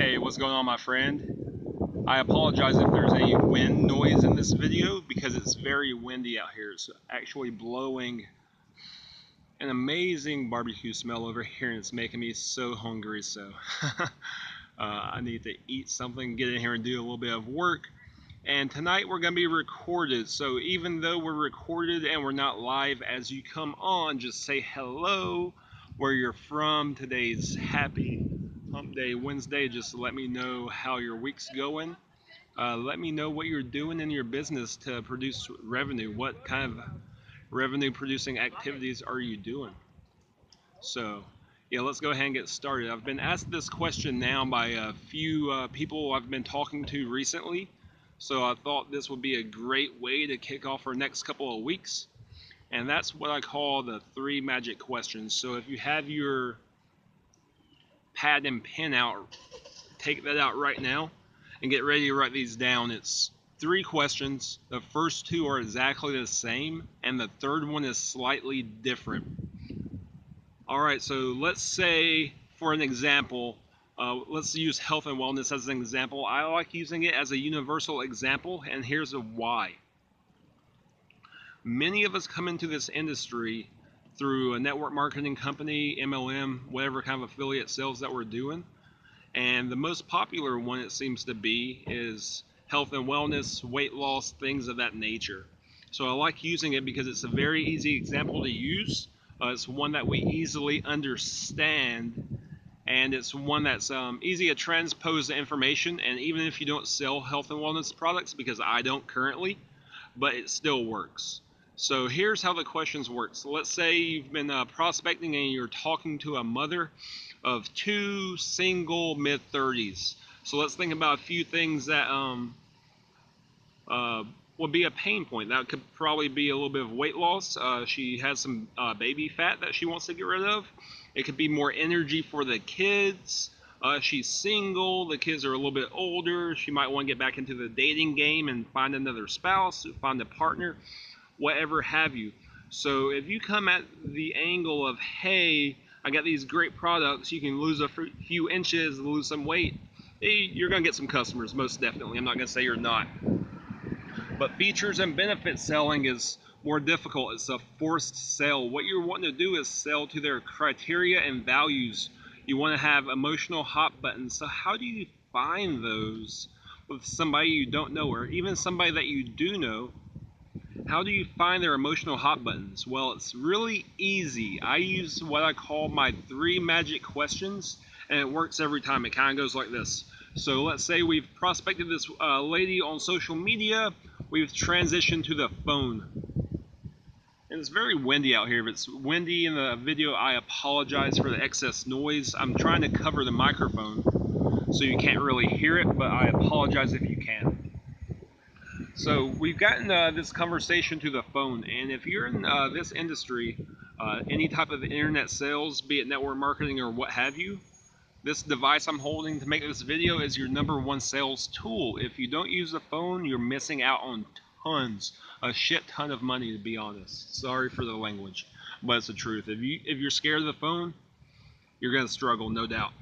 Hey, what's going on, my friend? I apologize if there's any wind noise in this video because it's very windy out here. It's actually blowing an amazing barbecue smell over here, and it's making me so hungry. So I need to eat something, get in here and do a little bit of work. And tonight we're going to be recorded. So even though we're recorded and we're not live, as you come on, just say hello, where you're from. Today's happy hump day Wednesday. Just let me know how your week's going. Let me know what you're doing in your business to produce revenue. What kind of revenue producing activities are you doing? So yeah, let's go ahead and get started. I've been asked this question now by a few people I've been talking to recently. So I thought this would be a great way to kick off our next couple of weeks. And that's what I call the 3 magic questions. So if you have your pad and pen out, take that out right now and get ready to write these down. It's 3 questions. The first 2 are exactly the same, and the third one is slightly different. All right, so let's say, for an example, let's use health and wellness as an example. I like using it as a universal example, and here's a why. Many of us come into this industry through a network marketing company, MLM, whatever kind of affiliate sales that we're doing. And the most popular one, it seems to be, is health and wellness, weight loss, things of that nature. So I like using it because it's a very easy example to use. It's one that we easily understand, and it's one that's easy to transpose the information. And even if you don't sell health and wellness products, because I don't currently, but it still works. So here's how the questions work. So let's say you've been prospecting and you're talking to a mother of 2 single mid-30s. So let's think about a few things that would be a pain point. That could probably be a little bit of weight loss. She has some baby fat that she wants to get rid of. It could be more energy for the kids. She's single. The kids are a little bit older. She might want to get back into the dating game and find another spouse, find a partner, whatever have you. So if you come at the angle of, hey, I got these great products, you can lose a few inches, lose some weight, you're going to get some customers, most definitely. I'm not going to say you're not. But features and benefit selling is more difficult. It's a forced sell. What you're wanting to do is sell to their criteria and values. You want to have emotional hot buttons. So how do you find those with somebody you don't know, or even somebody that you do know? How do you find their emotional hot buttons? Well, it's really easy. I use what I call my 3 magic questions, and it works every time. It kind of goes like this. So let's say we've prospected this lady on social media. We've transitioned to the phone. And it's very windy out here. If it's windy in the video, I apologize for the excess noise. I'm trying to cover the microphone so you can't really hear it, but I apologize if you can. So we've gotten this conversation to the phone, and if you're in this industry, any type of internet sales, be it network marketing or what have you, this device I'm holding to make this video is your #1 sales tool. If you don't use the phone, you're missing out on tons, a shit ton of money, to be honest. Sorry for the language, but it's the truth. If you're scared of the phone, you're going to struggle, no doubt.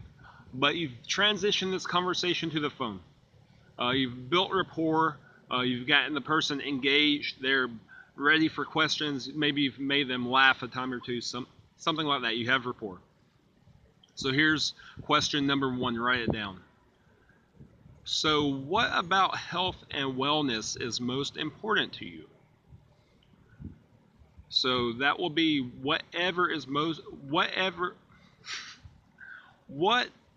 But you've transitioned this conversation to the phone. You've built rapport. You've gotten the person engaged. They're ready for questions. Maybe you've made them laugh a time or two, something like that. You have rapport. So here's question #1. Write it down. So what about health and wellness is most important to you? So that will be what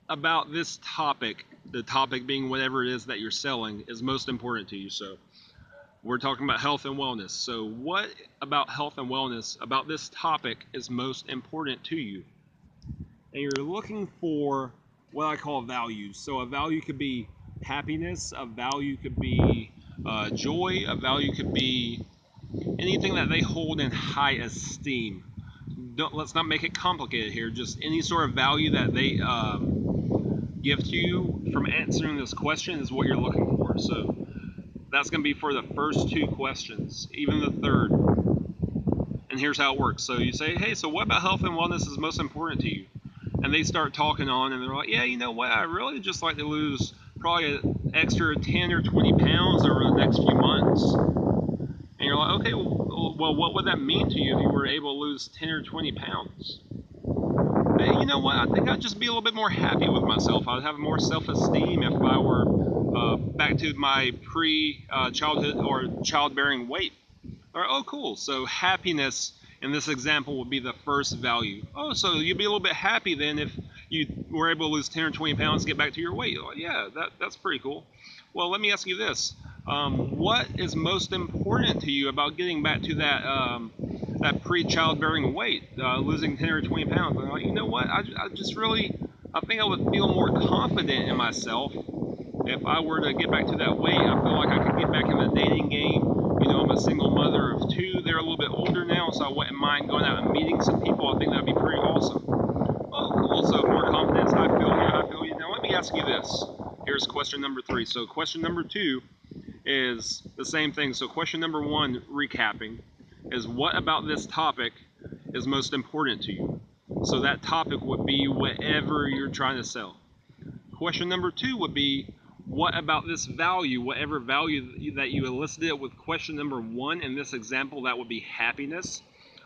about this topic, the topic being whatever it is that you're selling, is most important to you. So we're talking about health and wellness. So what about health and wellness, about this topic, is most important to you? And you're looking for what I call values. So a value could be happiness, a value could be joy, a value could be anything that they hold in high esteem. Let's not make it complicated here. Just any sort of value that they give to you from answering this question is what you're looking for. So that's going to be for the first 2 questions, even the third. And here's how it works. So you say, hey, so what about health and wellness is most important to you? And and they start talking on, and they're like, yeah, you know what, I really just like to lose probably an extra 10 or 20 pounds over the next few months. And you're like, okay, well, what would that mean to you if you were able to lose 10 or 20 pounds? You know what, I think I'd just be a little bit more happy with myself. I'd have more self-esteem if I were back to my pre-childhood or childbearing weight. All right, oh, cool. So happiness in this example would be the first value. Oh, so you'd be a little bit happy then if you were able to lose 10 or 20 pounds to get back to your weight. Well, yeah, that's pretty cool. Well, let me ask you this. What is most important to you about getting back to that pre-childbearing weight, losing 10 or 20 pounds? And like, you know what? I think I would feel more confident in myself if I were to get back to that weight. I feel like I could get back in the dating game. You know, I'm a single mother of 2. They're a little bit older now, so I wouldn't mind going out and meeting some people. I think that'd be pretty awesome. Oh, cool. So more confidence. I feel you. Now let me ask you this. Here's question number 3. So question number 2 is the same thing. So question number 1, recapping, is what about this topic is most important to you? So that topic would be whatever you're trying to sell. Question number 2 would be, what about this value, whatever value that you elicited with question number 1 in this example, that would be happiness.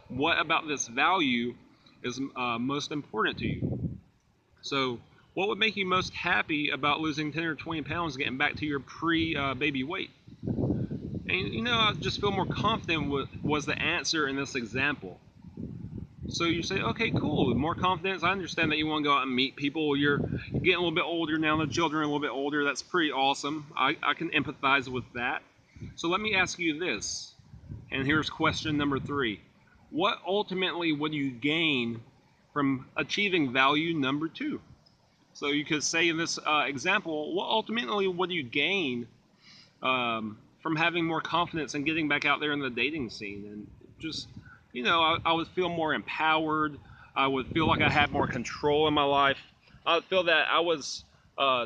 What about this value is most important to you? So what would make you most happy about losing 10 or 20 pounds, getting back to your pre-baby weight? And you know, I just feel more confident was the answer in this example. So you say, okay, cool, more confidence. I understand that you want to go out and meet people. You're getting a little bit older now. The children are a little bit older. That's pretty awesome. I can empathize with that. So let me ask you this. And here's question number 3. What ultimately would you gain from achieving value number 2? So you could say in this example, what ultimately would you gain from having more confidence and getting back out there in the dating scene? And just, you know, I would feel more empowered. I would feel like I had more control in my life. I would feel that I was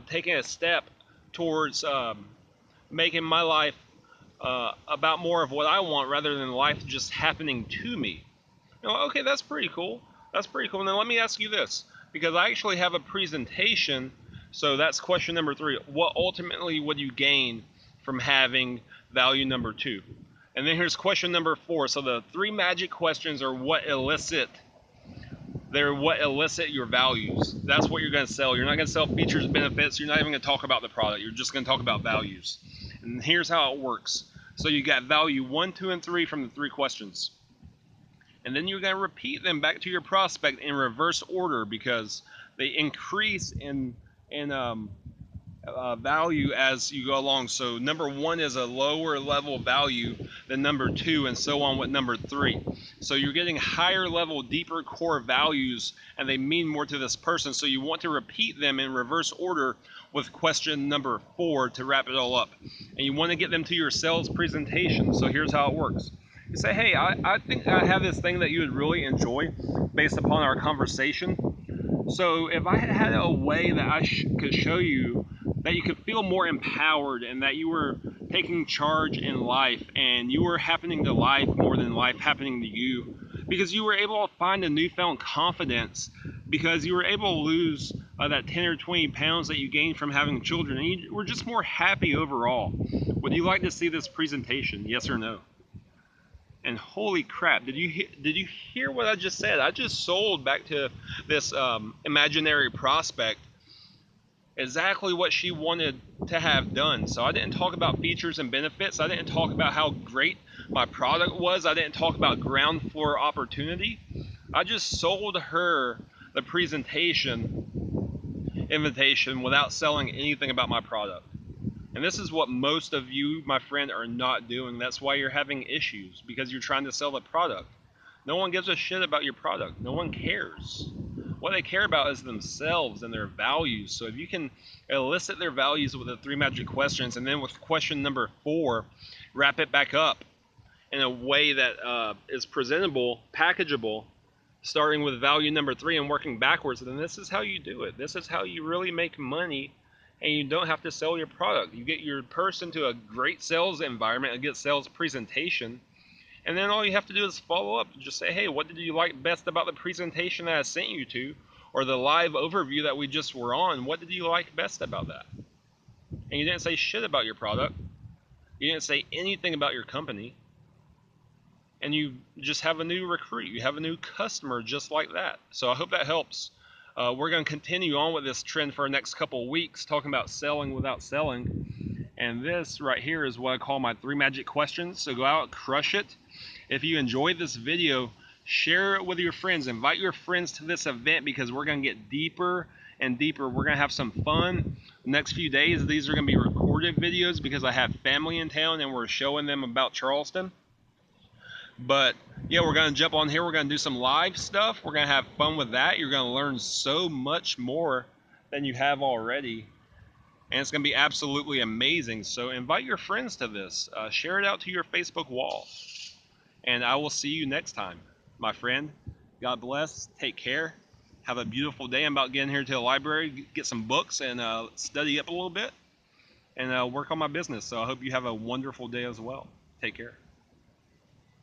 taking a step towards making my life about more of what I want rather than life just happening to me. You know, okay, that's pretty cool. That's pretty cool. Now let me ask you this, because I actually have a presentation. So that's question number 3. What ultimately would you gain from having value number 2? And then here's question number 4. So the 3 magic questions are what elicit. They're what elicit your values. That's what you're going to sell. You're not going to sell features and benefits. You're not even going to talk about the product. You're just going to talk about values. And here's how it works. So you got value 1, 2, and 3 from the 3 questions. And then you're going to repeat them back to your prospect in reverse order, because they increase in value as you go along. So number 1 is a lower level value than number 2, and so on with number 3. So you're getting higher level, deeper core values, and they mean more to this person. So you want to repeat them in reverse order with question number 4 to wrap it all up. And you want to get them to your sales presentation. So here's how it works. You say, hey, I think I have this thing that you would really enjoy based upon our conversation. So if I had a way that I could show you that you could feel more empowered and that you were taking charge in life and you were happening to life more than life happening to you, because you were able to find a newfound confidence, because you were able to lose that 10 or 20 pounds that you gained from having children, and you were just more happy overall. Would you like to see this presentation? Yes or no? And holy crap, did you hear what I just said? I just sold back to this imaginary prospect exactly what she wanted to have done. So I didn't talk about features and benefits. I didn't talk about how great my product was. I didn't talk about ground floor opportunity. I just sold her the presentation invitation without selling anything about my product. And this is what most of you, my friend, are not doing. That's why you're having issues, because you're trying to sell the product. No one gives a shit about your product. No one cares. What they care about is themselves and their values. So if you can elicit their values with the 3 magic questions, and then with question number 4, wrap it back up in a way that is presentable, packageable, starting with value number 3 and working backwards, then this is how you do it. This is how you really make money. And you don't have to sell your product. You get your person to a great sales environment, a good sales presentation, and then all you have to do is follow up. Just say, hey, what did you like best about the presentation that I sent you to? or the live overview that we just were on, what did you like best about that? And you didn't say shit about your product. You didn't say anything about your company. And you just have a new recruit. You have a new customer just like that. So I hope that helps. We're going to continue on with this trend for the next couple of weeks, talking about selling without selling. And this right here is what I call my 3 magic questions. So go out, crush it. If you enjoyed this video, share it with your friends. Invite your friends to this event because we're going to get deeper and deeper. We're going to have some fun the next few days. These are going to be recorded videos because I have family in town and we're showing them about Charleston. But yeah, we're going to jump on here. We're going to do some live stuff. We're going to have fun with that. You're going to learn so much more than you have already. And it's going to be absolutely amazing. So invite your friends to this. Share it out to your Facebook wall. And I will see you next time, my friend. God bless. Take care. Have a beautiful day. I'm about getting here to the library, get some books, and study up a little bit, and work on my business. So I hope you have a wonderful day as well. Take care.